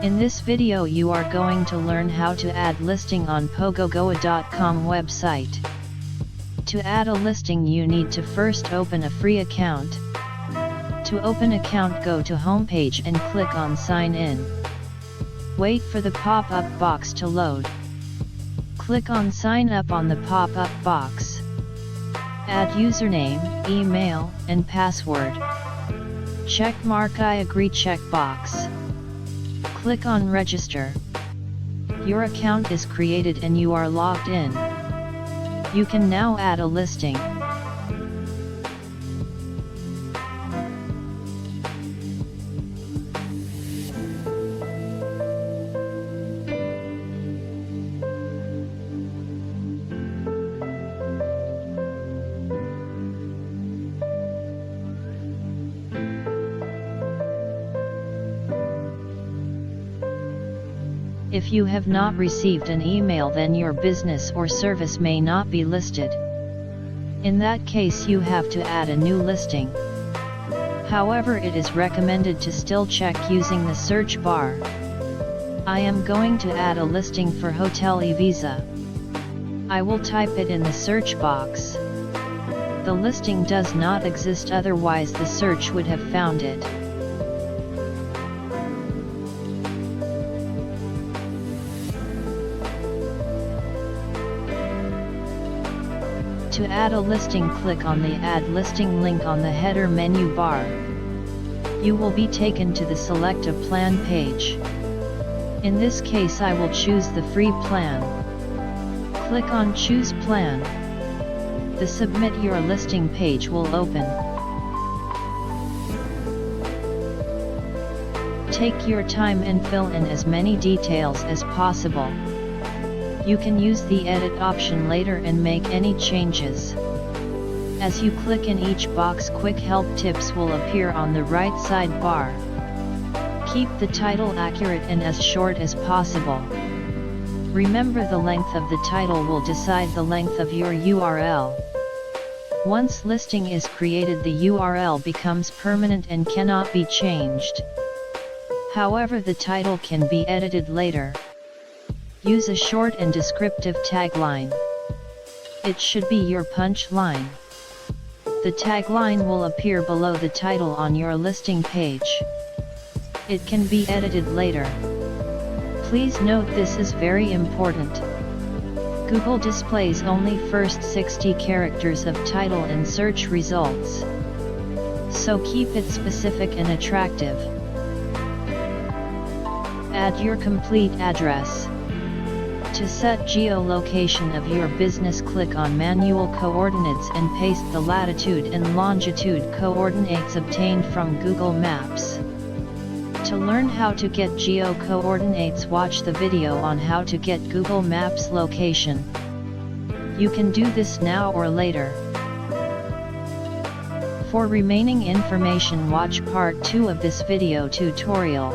In this video you are going to learn how to add listing on Pogogoa.com website. To add a listing you need to first open a free account. To open account, go to homepage and click on sign in. Wait for the pop-up box to load. Click on sign up on the pop-up box. Add username, email, and password. Check mark I agree checkbox. Click on register. Your account is created and you are logged in. You can now add a listing. If you have not received an email, then your business or service may not be listed. In that case you have to add a new listing. However, it is recommended to still check using the search bar. I am going to add a listing for Hotel Ibiza. I will type it in the search box. The listing does not exist, otherwise the search would have found it. To add a listing, click on the Add Listing link on the header menu bar. You will be taken to the Select a Plan page. In this case I will choose the free plan. Click on Choose Plan. The Submit Your Listing page will open. Take your time and fill in as many details as possible. You can use the edit option later and make any changes. As you click in each box, quick help tips will appear on the right side bar. Keep the title accurate and as short as possible. Remember, the length of the title will decide the length of your URL. Once listing is created, the URL becomes permanent and cannot be changed. However, the title can be edited later. Use a short and descriptive tagline. It should be your punch line. The tagline will appear below the title on your listing page. It can be edited later. Please note this is very important. Google displays only first 60 characters of title in search results. So keep it specific and attractive. Add your complete address. To set geolocation of your business, click on Manual Coordinates and paste the latitude and longitude coordinates obtained from Google Maps. To learn how to get geo coordinates, watch the video on how to get Google Maps location. You can do this now or later. For remaining information, watch part 2 of this video tutorial.